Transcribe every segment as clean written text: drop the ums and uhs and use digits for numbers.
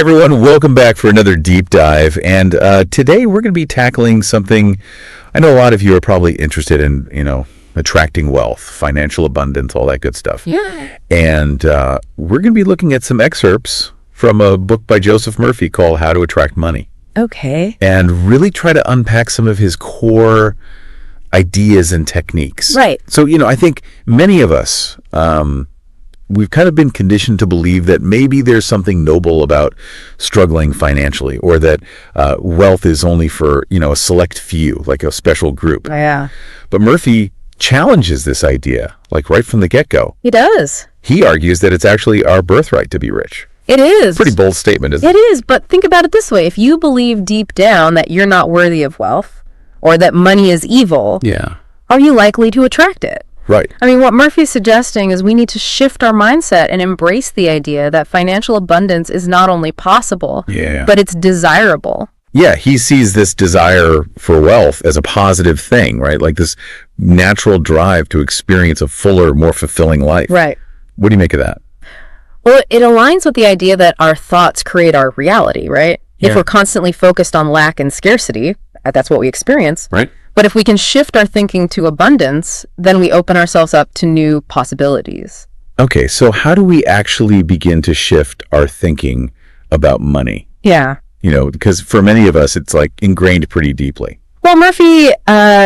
everyone, welcome back for another deep dive. And today we're going to be tackling something I know a lot of you are probably interested in, attracting wealth, financial abundance, all that good stuff. Yeah. And we're going to be looking at some excerpts from a book by Joseph Murphy called How to Attract Money. Okay. And really try to unpack some of his core ideas and techniques. Right. So, I think many of us, we've kind of been conditioned to believe that maybe there's something noble about struggling financially, or that wealth is only for, a select few, like a special group. Yeah. But Murphy challenges this idea, like right from the get-go. He does. He argues that it's actually our birthright to be rich. It is. Pretty bold statement, isn't it? It is, but think about it this way. If you believe deep down that you're not worthy of wealth, or that money is evil, Yeah. are you likely to attract it? Right. I mean, what Murphy's suggesting is we need to shift our mindset and embrace the idea that financial abundance is not only possible, Yeah. but it's desirable. Yeah, he sees this desire for wealth as a positive thing, right? Like this natural drive to experience a fuller, more fulfilling life. Right. What do you make of that? Well, it aligns with the idea that our thoughts create our reality, right? Yeah. If we're constantly focused on lack and scarcity, that's what we experience. Right. But if we can shift our thinking to abundance, then we open ourselves up to new possibilities. Okay, so how do we actually begin to shift our thinking about money? Yeah. Because for many of us, it's like ingrained pretty deeply. Well, Murphy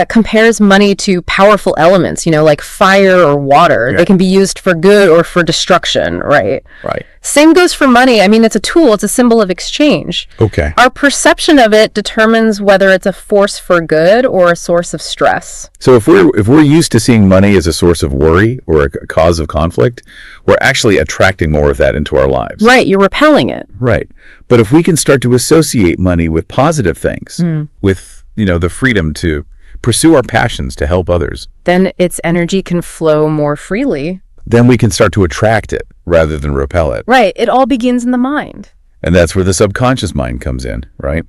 compares money to powerful elements, like fire or water. Yeah. They can be used for good or for destruction, right? Right. Same goes for money. I mean, it's a tool. It's a symbol of exchange. Okay. Our perception of it determines whether it's a force for good or a source of stress. So if we're used to seeing money as a source of worry or a cause of conflict, we're actually attracting more of that into our lives. Right. You're repelling it. Right. But if we can start to associate money with positive things, with the freedom to pursue our passions to help others, Then its energy can flow more freely. then we can start to attract it rather than repel it. Right. It all begins in the mind. And that's where the subconscious mind comes in, right?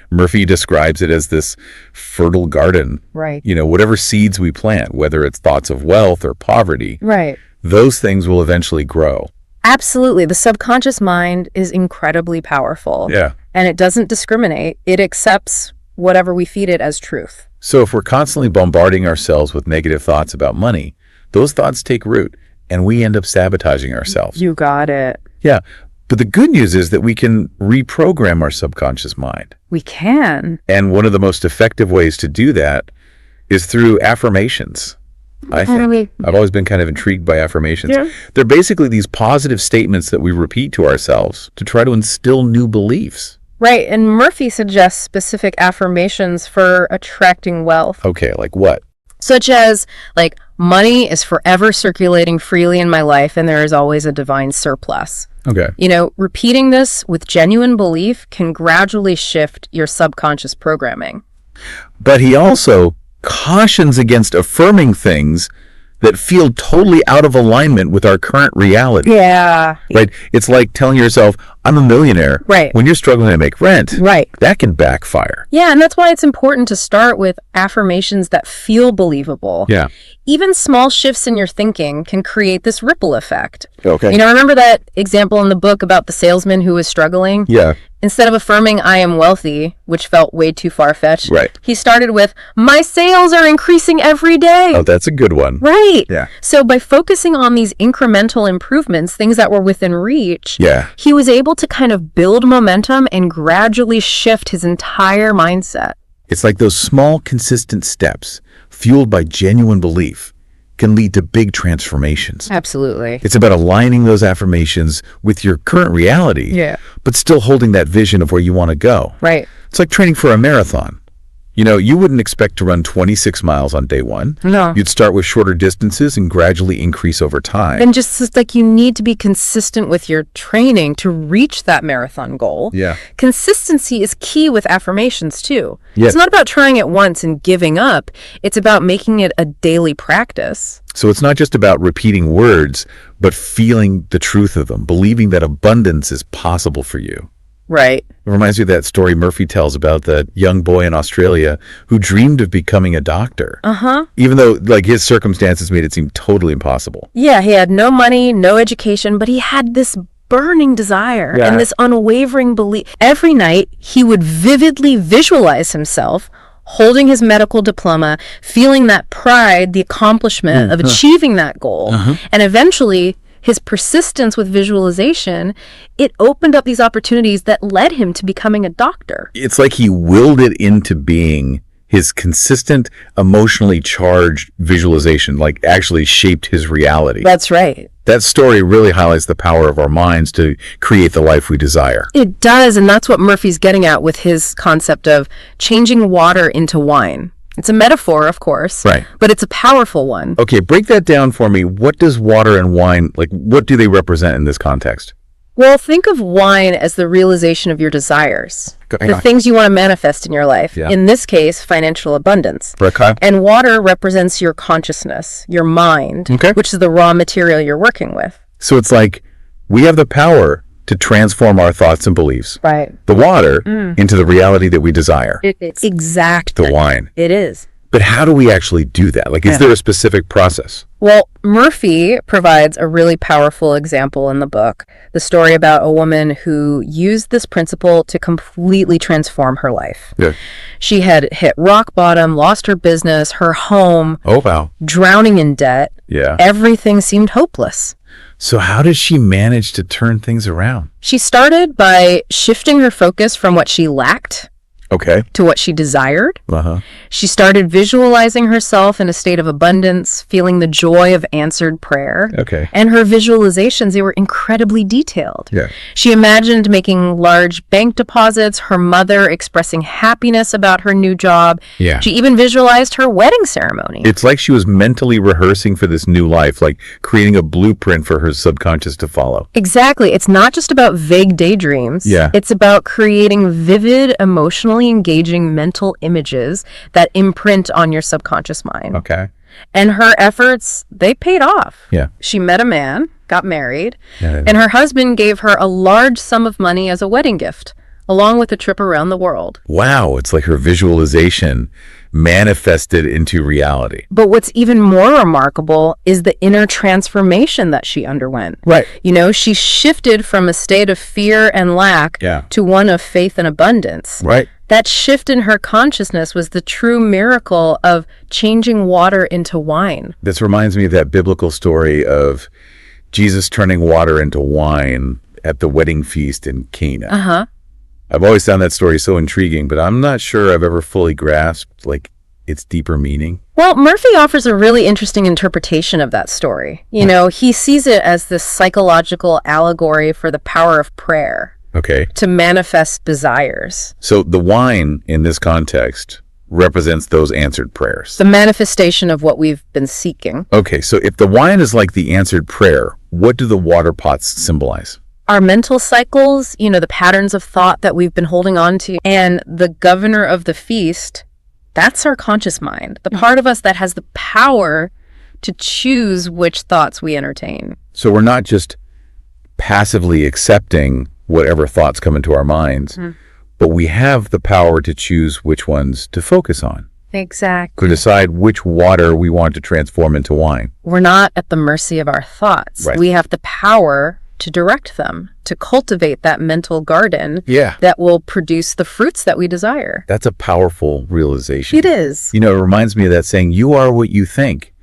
Murphy describes it as this fertile garden. Right. Whatever seeds we plant, whether it's thoughts of wealth or poverty, Right. those things will eventually grow. Absolutely. The subconscious mind is incredibly powerful. Yeah. And it doesn't discriminate. It accepts whatever we feed it as truth. So if we're constantly bombarding ourselves with negative thoughts about money, those thoughts take root and we end up sabotaging ourselves. You got it. Yeah. But the good news is that we can reprogram our subconscious mind. We can. And one of the most effective ways to do that is through affirmations. I think. I've always been kind of intrigued by affirmations. Yeah. They're basically these positive statements that we repeat to ourselves to try to instill new beliefs. Right. And Murphy suggests specific affirmations for attracting wealth, Okay, like what? such as, money is forever circulating freely in my life and there is always a divine surplus. Okay. Repeating this with genuine belief can gradually shift your subconscious programming. But he also cautions against affirming things that feel totally out of alignment with our current reality. Yeah. Right? It's like telling yourself, I'm a millionaire. Right. When you're struggling to make rent. Right. That can backfire. Yeah, and that's why it's important to start with affirmations that feel believable. Yeah. Even small shifts in your thinking can create this ripple effect. Okay. Remember that example in the book about the salesman who was struggling? Yeah. Instead of affirming, I am wealthy, which felt way too far-fetched, Right. he started with, my sales are increasing every day. Oh, that's a good one. Right. Yeah. So by focusing on these incremental improvements, things that were within reach, Yeah. he was able to kind of build momentum and gradually shift his entire mindset. It's like those small, consistent steps, fueled by genuine belief, can lead to big transformations. Absolutely. It's about aligning those affirmations with your current reality, Yeah. but still holding that vision of where you want to go. Right. It's like training for a marathon. You wouldn't expect to run 26 miles on day one. No. You'd start with shorter distances and gradually increase over time. And just like you need to be consistent with your training to reach that marathon goal. Yeah. Consistency is key with affirmations too. Yeah. It's not about trying it once and giving up. It's about making it a daily practice. So it's not just about repeating words, but feeling the truth of them, believing that abundance is possible for you. Right. It reminds me of that story Murphy tells about that young boy in Australia who dreamed of becoming a doctor. Even though his circumstances made it seem totally impossible. Yeah, he had no money, no education, but he had this burning desire Yeah. and this unwavering belief. Every night, he would vividly visualize himself holding his medical diploma, feeling that pride, the accomplishment of achieving that goal. And eventually, his persistence with visualization, it opened up these opportunities that led him to becoming a doctor. It's like he willed it into being. His consistent, emotionally charged visualization, like, actually shaped his reality. That's right. That story really highlights the power of our minds to create the life we desire. It does, and that's what Murphy's getting at with his concept of changing water into wine. It's a metaphor, of course, Right. but it's a powerful one. Okay, break that down for me. What does water and wine, what do they represent in this context? Well, think of wine as the realization of your desires, Hang the on. things you want to manifest in your life. Yeah. In this case, financial abundance. Okay. And water represents your consciousness, your mind, Okay. which is the raw material you're working with. So it's like we have the power to transform our thoughts and beliefs, Right. the water, into the reality that we desire, Exactly. the wine. It is. But how do we actually do that? Is there a specific process? Well, Murphy provides a really powerful example in the book, the story about a woman who used this principle to completely transform her life. Yeah. She had hit rock bottom, lost her business, her home, Oh, wow. drowning in debt. Yeah. Everything seemed hopeless. So how did she manage to turn things around? She started by shifting her focus from what she lacked Okay. to what she desired. Uh-huh. She started visualizing herself in a state of abundance, feeling the joy of answered prayer. Okay. And her visualizations, they were incredibly detailed. Yeah. She imagined making large bank deposits, her mother expressing happiness about her new job. Yeah. She even visualized her wedding ceremony. It's like she was mentally rehearsing for this new life, like creating a blueprint for her subconscious to follow. Exactly. It's not just about vague daydreams. Yeah. It's about creating vivid, emotionally engaging mental images that imprint on your subconscious mind. Okay. And her efforts, they paid off. Yeah. She met a man, got married, Yeah. and her husband gave her a large sum of money as a wedding gift, along with a trip around the world. Wow. It's like her visualization manifested into reality. But what's even more remarkable is the inner transformation that she underwent. Right. You know, she shifted from a state of fear and lack Yeah. to one of faith and abundance. Right. That shift in her consciousness was the true miracle of changing water into wine. This reminds me of that biblical story of Jesus turning water into wine at the wedding feast in Cana. Uh-huh. I've always found that story so intriguing, but I'm not sure I've ever fully grasped its deeper meaning. Well, Murphy offers a really interesting interpretation of that story. You know, he sees it as this psychological allegory for the power of prayer Okay. to manifest desires. So the wine in this context represents those answered prayers. The manifestation of what we've been seeking. Okay, so if the wine is like the answered prayer, what do the water pots symbolize? Our mental cycles, you know, the patterns of thought that we've been holding on to, and the governor of the feast, that's our conscious mind, the part of us that has the power to choose which thoughts we entertain. So we're not just passively accepting whatever thoughts come into our minds, but we have the power to choose which ones to focus on, Exactly. to decide which water we want to transform into wine. We're not at the mercy of our thoughts. Right. We have the power to direct them, to cultivate that mental garden Yeah. that will produce the fruits that we desire. That's a powerful realization. It is. You know, it reminds me of that saying, you are what you think,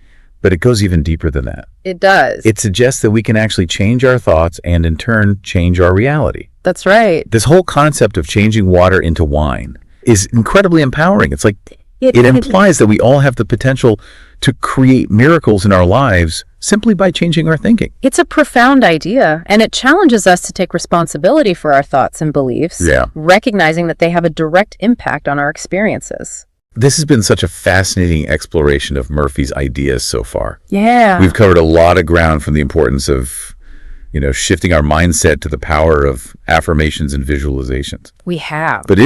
but it goes even deeper than that. It does. It suggests that we can actually change our thoughts and in turn change our reality. That's right. This whole concept of changing water into wine is incredibly empowering. It's like it implies that we all have the potential to create miracles in our lives simply by changing our thinking. It's a profound idea, and it challenges us to take responsibility for our thoughts and beliefs, Yeah. recognizing that they have a direct impact on our experiences. This has been such a fascinating exploration of Murphy's ideas so far. Yeah. We've covered a lot of ground, from the importance of, shifting our mindset to the power of affirmations and visualizations. We have. But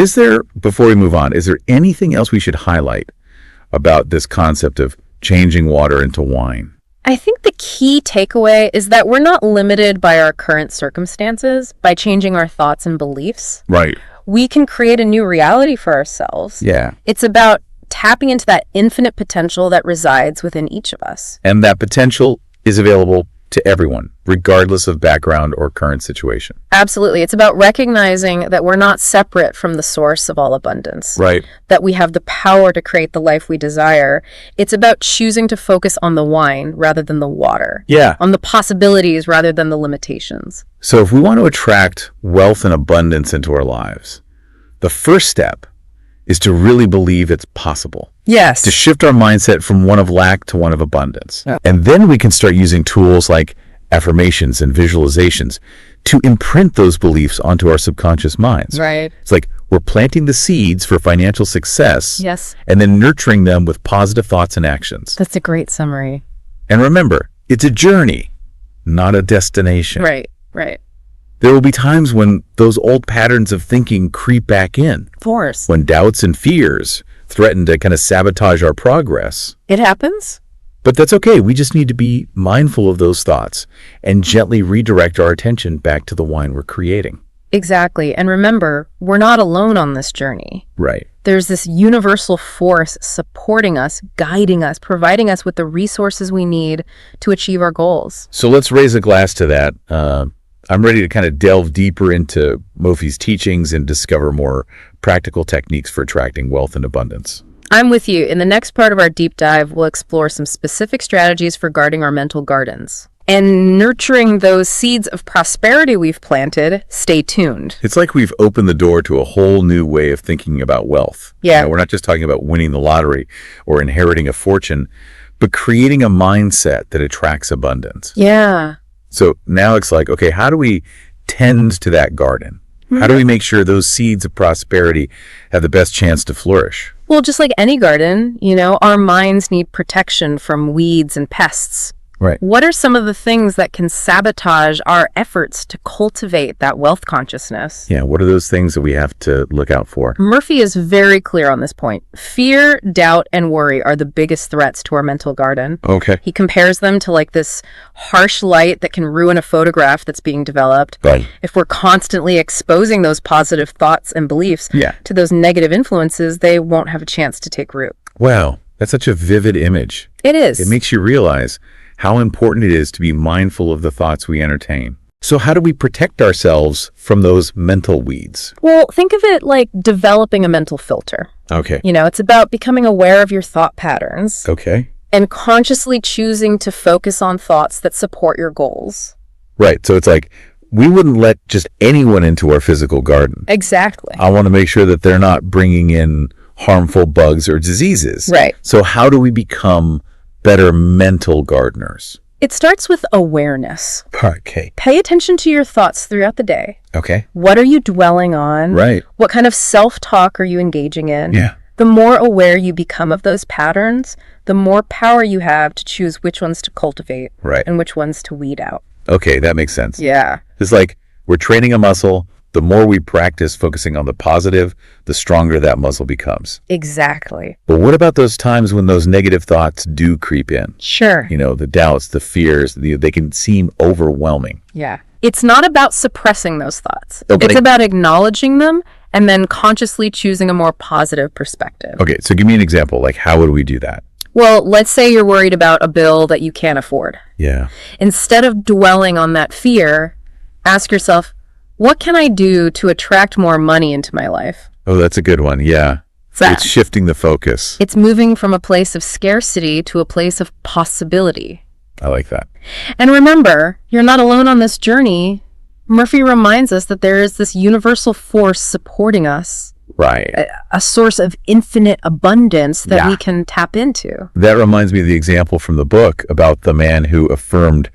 before we move on, is there anything else we should highlight about this concept of changing water into wine? I think the key takeaway is that we're not limited by our current circumstances. By changing our thoughts and beliefs, Right. we can create a new reality for ourselves. Yeah. It's about tapping into that infinite potential that resides within each of us. And that potential is available to everyone, regardless of background or current situation. Absolutely. It's about recognizing that we're not separate from the source of all abundance. Right. That we have the power to create the life we desire. It's about choosing to focus on the wine rather than the water. Yeah. On the possibilities rather than the limitations. So if we want to attract wealth and abundance into our lives, the first step is to really believe it's possible. Yes. To shift our mindset from one of lack to one of abundance. Yeah. And then we can start using tools like affirmations and visualizations to imprint those beliefs onto our subconscious minds. Right. It's like we're planting the seeds for financial success. Yes. And then nurturing them with positive thoughts and actions. That's a great summary. And remember, it's a journey, not a destination. Right. Right. There will be times when those old patterns of thinking creep back in. Of course. When doubts and fears threaten to kind of sabotage our progress. It happens. But that's okay. We just need to be mindful of those thoughts and gently redirect our attention back to the wine we're creating. Exactly. And remember, we're not alone on this journey. Right. There's this universal force supporting us, guiding us, providing us with the resources we need to achieve our goals. So let's raise a glass to that. I'm ready to kind of delve deeper into Mofi's teachings and discover more practical techniques for attracting wealth and abundance. I'm with you. In the next part of our deep dive, we'll explore some specific strategies for guarding our mental gardens and nurturing those seeds of prosperity we've planted. Stay tuned. It's like we've opened the door to a whole new way of thinking about wealth. Yeah. We're not just talking about winning the lottery or inheriting a fortune, but creating a mindset that attracts abundance. Yeah. So now it's like, okay, how do we tend to that garden? How do we make sure those seeds of prosperity have the best chance to flourish? Well, just like any garden, our minds need protection from weeds and pests. Right. What are some of the things that can sabotage our efforts to cultivate that wealth consciousness? Yeah, what are those things that we have to look out for? Murphy is very clear on this point. Fear, doubt, and worry are the biggest threats to our mental garden. Okay. He compares them to like this harsh light that can ruin a photograph that's being developed. Right. If we're constantly exposing those positive thoughts and beliefs to those negative influences, they won't have a chance to take root. Wow, that's such a vivid image. It is. It makes you realize how important it is to be mindful of the thoughts we entertain. So how do we protect ourselves from those mental weeds? Well, think of it like developing a mental filter. Okay. It's about becoming aware of your thought patterns Okay. and consciously choosing to focus on thoughts that support your goals. Right. So it's like we wouldn't let just anyone into our physical garden. Exactly. I want to make sure that they're not bringing in harmful bugs or diseases. Right. So how do we become better mental gardeners? It starts with awareness. Okay. Pay attention to your thoughts throughout the day. Okay. What are you dwelling on? Right. What kind of self-talk are you engaging in? Yeah. The more aware you become of those patterns, the more power you have to choose which ones to cultivate Right. and which ones to weed out. Okay, that makes sense. Yeah. It's like we're training a muscle. The more we practice focusing on the positive, the stronger that muscle becomes. Exactly. But what about those times when those negative thoughts do creep in? Sure. The doubts, the fears, they can seem overwhelming. Yeah. It's not about suppressing those thoughts. Oh, but It's about acknowledging them and then consciously choosing a more positive perspective. Okay, so give me an example. Like, how would we do that? Well, let's say you're worried about a bill that you can't afford. Yeah. Instead of dwelling on that fear, ask yourself, what can I do to attract more money into my life? Oh, that's a good one. Yeah. It's shifting the focus. It's moving from a place of scarcity to a place of possibility. I like that. And remember, you're not alone on this journey. Murphy reminds us that there is this universal force supporting us, Right. a source of infinite abundance that we can tap into. That reminds me of the example from the book about the man who affirmed,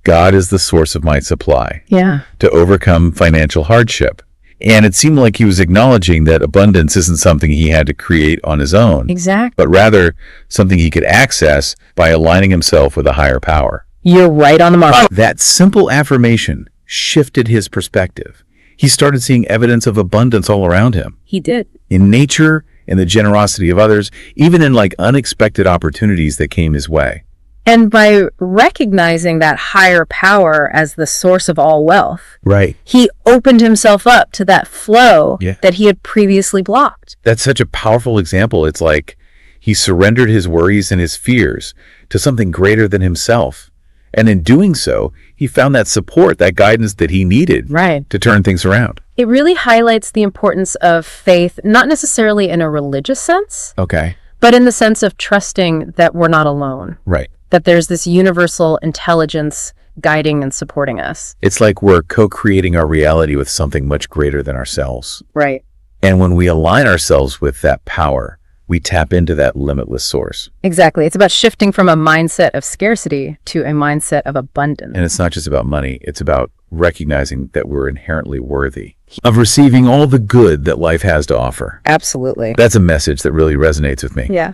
God is the source of my supply, Yeah. to overcome financial hardship. And it seemed like he was acknowledging that abundance isn't something he had to create on his own, Exactly. but rather something he could access by aligning himself with a higher power. You're right on the mark. That simple affirmation shifted his perspective. He started seeing evidence of abundance all around him, He did. in nature, in the generosity of others, even in like unexpected opportunities that came his way. And by recognizing that higher power as the source of all wealth, Right. he opened himself up to that flow Yeah. that he had previously blocked. That's such a powerful example. It's like he surrendered his worries and his fears to something greater than himself. And in doing so, he found that support, that guidance that he needed Right. to turn things around. It really highlights the importance of faith, not necessarily in a religious sense, Okay. but in the sense of trusting that we're not alone, Right. that there's this universal intelligence guiding and supporting us. It's like we're co-creating our reality with something much greater than ourselves. Right. And when we align ourselves with that power, we tap into that limitless source. Exactly. It's about shifting from a mindset of scarcity to a mindset of abundance. And it's not just about money. It's about recognizing that we're inherently worthy of receiving all the good that life has to offer. Absolutely. That's a message that really resonates with me. Yeah.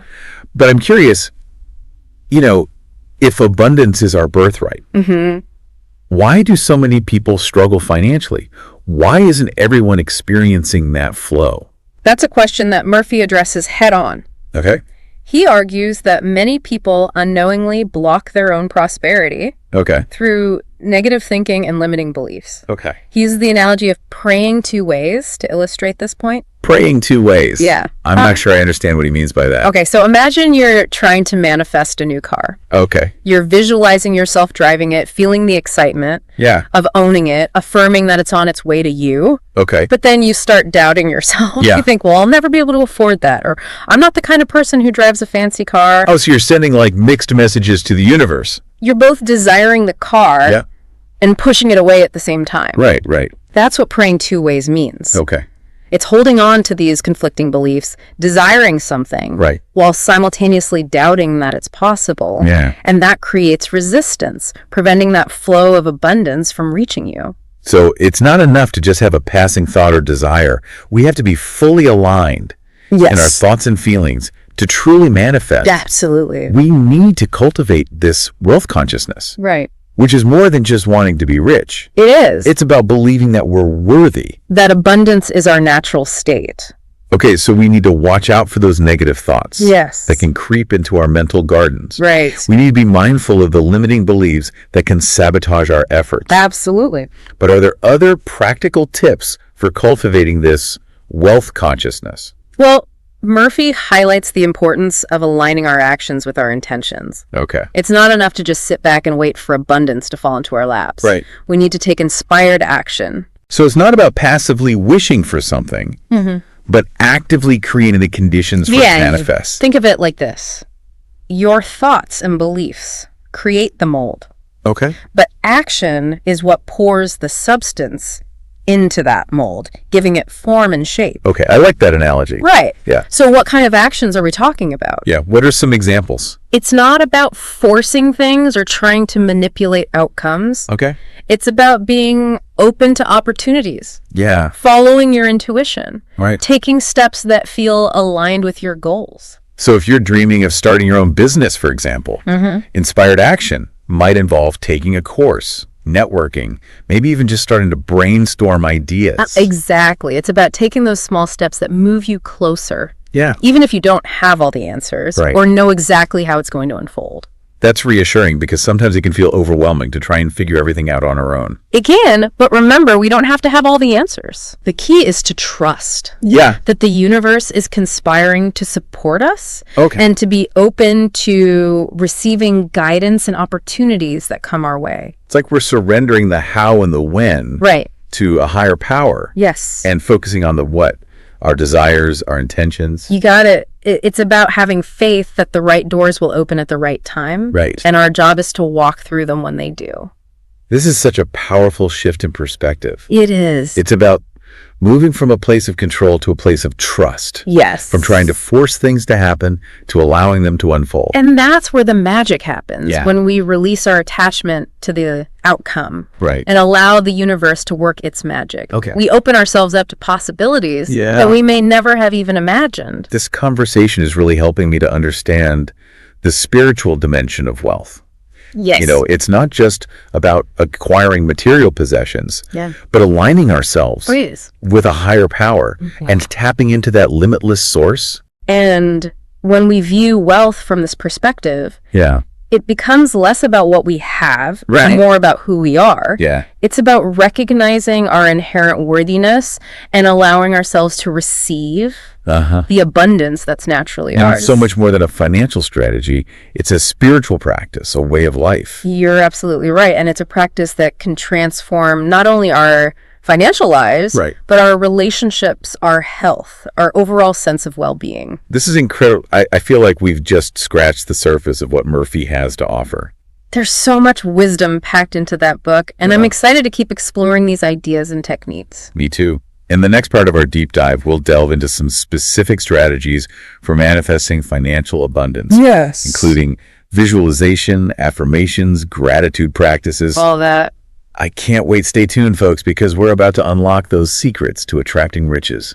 But I'm curious, if abundance is our birthright, why do so many people struggle financially? Why isn't everyone experiencing that flow? That's a question that Murphy addresses head on. Okay. He argues that many people unknowingly block their own prosperity Okay. through negative thinking and limiting beliefs. Okay. He uses the analogy of praying two ways to illustrate this point. Praying two ways. Yeah. I'm not sure I understand what he means by that. Okay, so imagine you're trying to manifest a new car. Okay. You're visualizing yourself driving it, feeling the excitement Yeah. of owning it, affirming that it's on its way to you. Okay. But then you start doubting yourself. Yeah. You think, well, I'll never be able to afford that. Or I'm not the kind of person who drives a fancy car. Oh, so you're sending like mixed messages to the universe. You're both desiring the car Yeah. and pushing it away at the same time. Right, right. That's what praying two ways means. Okay. It's holding on to these conflicting beliefs, desiring something, Right. while simultaneously doubting that it's possible. Yeah. And that creates resistance, preventing that flow of abundance from reaching you. So it's not enough to just have a passing thought or desire. We have to be fully aligned in our thoughts and feelings to truly manifest. Absolutely. We need to cultivate this wealth consciousness, Right. which is more than just wanting to be rich. It is. It's about believing that we're worthy. That abundance is our natural state. Okay, so we need to watch out for those negative thoughts Yes. that can creep into our mental gardens. Right. We need to be mindful of the limiting beliefs that can sabotage our efforts. Absolutely. But are there other practical tips for cultivating this wealth consciousness? Well, Murphy highlights the importance of aligning our actions with our intentions. Okay. It's not enough to just sit back and wait for abundance to fall into our laps. Right. We need to take inspired action. So it's not about passively wishing for something, but actively creating the conditions for it to manifest. Think of it like this. Your thoughts and beliefs create the mold, Okay. but action is what pours the substance into that mold, giving it form and shape. Okay, I like that analogy. Right. Yeah. So what kind of actions are we talking about? Yeah, what are some examples? It's not about forcing things or trying to manipulate outcomes. Okay. It's about being open to opportunities, Yeah, following your intuition, right. taking steps that feel aligned with your goals. So if you're dreaming of starting your own business, for example, inspired action might involve taking a course, networking, maybe even just starting to brainstorm ideas. Exactly. It's about taking those small steps that move you closer, Yeah, even if you don't have all the answers Right. or know exactly how it's going to unfold. that's reassuring because sometimes it can feel overwhelming to try and figure everything out on our own. It can, but remember, we don't have to have all the answers. The key is to trust Yeah. that the universe is conspiring to support us Okay. and to be open to receiving guidance and opportunities that come our way. It's like we're surrendering the how and the when Right. to a higher power Yes. and focusing on the what, our desires, our intentions. You got it. It's about having faith that the right doors will open at the right time. Right. And our job is to walk through them when they do. This is such a powerful shift in perspective. It is. It's about moving from a place of control to a place of trust. Yes. From trying to force things to happen to allowing them to unfold. And that's where the magic happens, Yeah. when we release our attachment to the outcome Right. and allow the universe to work its magic. Okay. We open ourselves up to possibilities Yeah. that we may never have even imagined. This conversation is really helping me to understand the spiritual dimension of wealth. Yes. It's not just about acquiring material possessions, Yeah. but aligning ourselves Please. with a higher power and tapping into that limitless source. And when we view wealth from this perspective, Yeah. it becomes less about what we have Right. and more about who we are. Yeah. It's about recognizing our inherent worthiness and allowing ourselves to receive the abundance that's naturally And ours. it's so much more than a financial strategy. It's a spiritual practice, a way of life. You're absolutely right. And it's a practice that can transform not only our financial lives, Right. but our relationships, our health, our overall sense of well-being. This is incredible. I feel like we've just scratched the surface of what Murphy has to offer. There's so much wisdom packed into that book, and I'm excited to keep exploring these ideas and techniques. Me too. In the next part of our deep dive, we'll delve into some specific strategies for manifesting financial abundance, Yes. including visualization, affirmations, gratitude practices. All that. I can't wait. Stay tuned, folks, because we're about to unlock those secrets to attracting riches.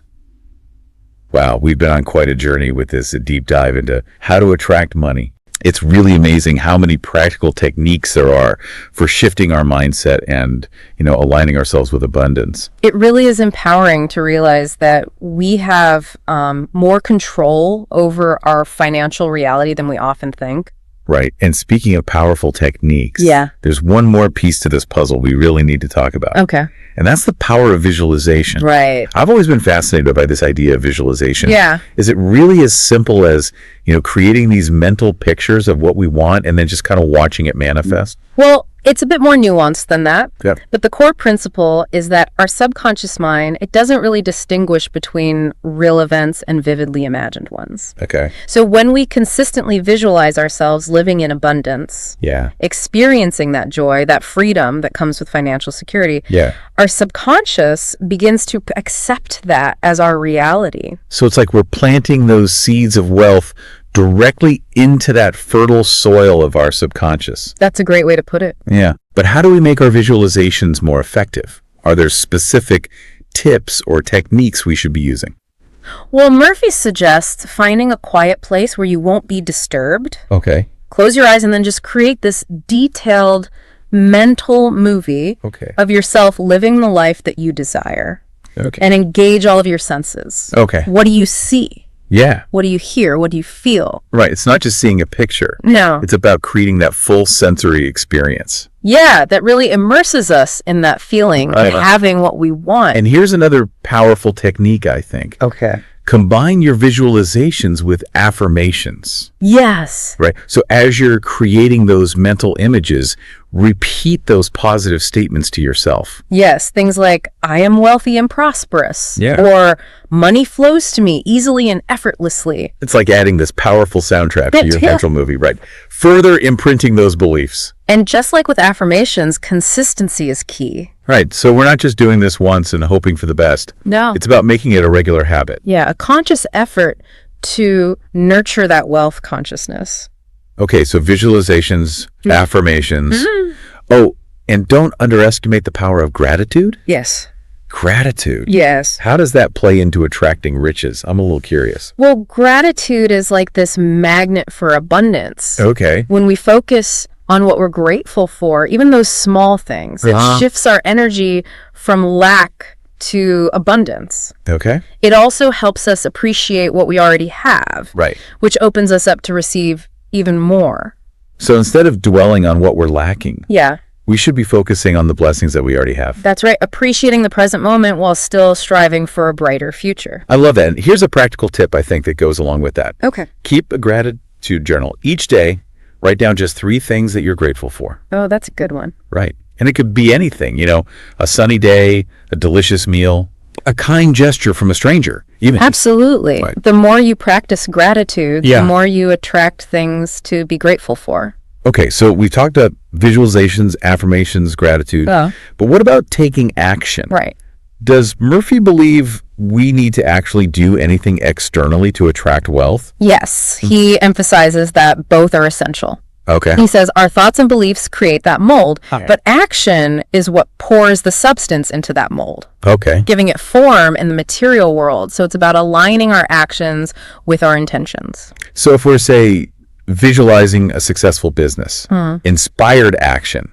Wow, we've been on quite a journey with this deep dive into how to attract money. It's really amazing how many practical techniques there are for shifting our mindset and, aligning ourselves with abundance. It really is empowering to realize that we have more control over our financial reality than we often think. Right. And speaking of powerful techniques, Yeah. there's one more piece to this puzzle we really need to talk about. Okay. And that's the power of visualization. Right. I've always been fascinated by this idea of visualization. Yeah. Is it really as simple as, creating these mental pictures of what we want and then just kind of watching it manifest? Well, it's a bit more nuanced than that. Yep. But the core principle is that our subconscious mind, it doesn't really distinguish between real events and vividly imagined ones. Okay. So when we consistently visualize ourselves living in abundance, Yeah. experiencing that joy, that freedom that comes with financial security, Yeah. our subconscious begins to accept that as our reality. So it's like we're planting those seeds of wealth directly into that fertile soil of our subconscious. That's a great way to put it. Yeah. But how do we make our visualizations more effective? Are there specific tips or techniques we should be using? Well, Murphy suggests finding a quiet place where you won't be disturbed. Okay. Close your eyes and then just create this detailed mental movie of yourself living the life that you desire. Okay. And engage all of your senses. Okay. What do you see? Yeah. What do you hear? What do you feel? Right. It's not just seeing a picture. No. It's about creating that full sensory experience. Yeah, that really immerses us in that feeling Right. of having what we want. And here's another powerful technique, I think. Okay. Combine your visualizations with affirmations, Yes. right? So as you're creating those mental images, repeat those positive statements to yourself. Yes. Things like, I am wealthy and prosperous. Yeah. Or money flows to me easily and effortlessly. It's like adding this powerful soundtrack to your Yeah. mental movie, right? Further imprinting those beliefs. And just like with affirmations, consistency is key. Right. So we're not just doing this once and hoping for the best. No. It's about making it a regular habit. Yeah, a conscious effort to nurture that wealth consciousness. Okay, so visualizations, affirmations. Oh, and don't underestimate the power of gratitude. Yes. Gratitude. Yes. How does that play into attracting riches? I'm a little curious. Well, gratitude is like this magnet for abundance. Okay. When we focus on what we're grateful for, even those small things, it shifts our energy from lack to abundance. Okay. It also helps us appreciate what we already have, Right. which opens us up to receive even more. So instead of dwelling on what we're lacking, Yeah, we should be focusing on the blessings that we already have. that's right. Appreciating the present moment while still striving for a brighter future. I love that. And here's a practical tip I think that goes along with that. Okay. Keep a gratitude journal. Each day, write down just 3 things that you're grateful for. Oh, that's a good one. Right. And it could be anything, a sunny day, a delicious meal, a kind gesture from a stranger, even. Absolutely. Right. The more you practice gratitude, Yeah. the more you attract things to be grateful for. Okay, so we've talked about visualizations, affirmations, gratitude. Oh. But what about taking action? Right. Does Murphy believe we need to actually do anything externally to attract wealth? Yes, he emphasizes that both are essential. Okay. He says our thoughts and beliefs create that mold, but action is what pours the substance into that mold, Okay. giving it form in the material world. So it's about aligning our actions with our intentions. So if we're, say, visualizing a successful business, inspired action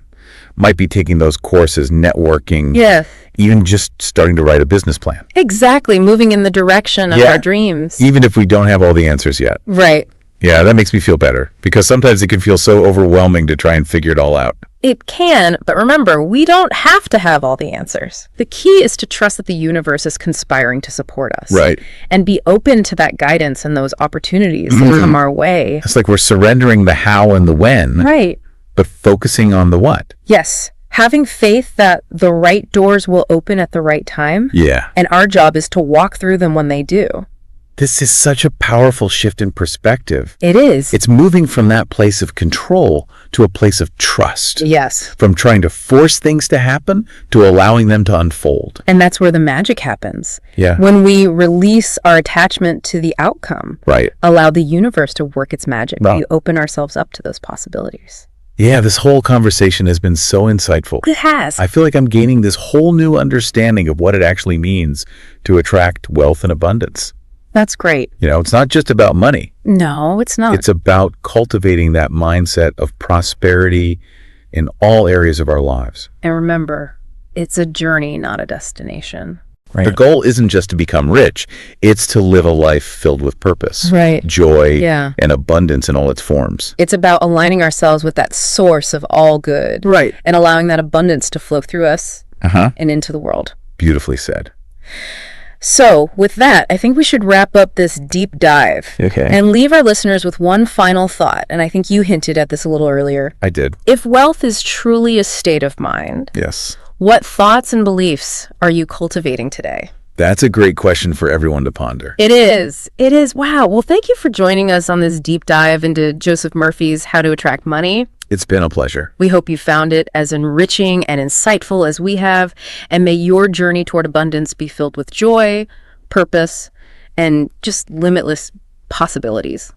might be taking those courses, networking, Yeah, even just starting to write a business plan, exactly. Moving in the direction of Yeah. our dreams. even if we don't have all the answers yet. Right. Yeah, that makes me feel better because sometimes it can feel so overwhelming to try and figure it all out. It can, but remember, we don't have to have all the answers. The key is to trust that the universe is conspiring to support us. Right. And be open to that guidance and those opportunities that come our way. It's like we're surrendering the how and the when, Right. but focusing on the what. Yes. Having faith that the right doors will open at the right time. Yeah. And our job is to walk through them when they do. This is such a powerful shift in perspective. It is. It's moving from that place of control to a place of trust. Yes. From trying to force things to happen to allowing them to unfold. And that's where the magic happens. Yeah. When we release our attachment to the outcome. Right. Allow the universe to work its magic. Wow. We open ourselves up to those possibilities. Yeah, this whole conversation has been so insightful. It has. I feel like I'm gaining this whole new understanding of what it actually means to attract wealth and abundance. That's great. It's not just about money. No, it's not. It's about cultivating that mindset of prosperity in all areas of our lives. And remember, it's a journey, not a destination. Right. The goal isn't just to become rich. It's to live a life filled with purpose, right, joy, yeah, and abundance in all its forms. It's about aligning ourselves with that source of all good. Right. And allowing that abundance to flow through us and into the world. Beautifully said. So, with that, I think we should wrap up this deep dive. Okay. And leave our listeners with one final thought. And I think you hinted at this a little earlier. I did. If wealth is truly a state of mind, yes, what thoughts and beliefs are you cultivating today? That's a great question for everyone to ponder. It is. It is. Wow. Well, thank you for joining us on this deep dive into Joseph Murphy's How to Attract Money. It's been a pleasure. We hope you found it as enriching and insightful as we have, and may your journey toward abundance be filled with joy, purpose, and just limitless possibilities.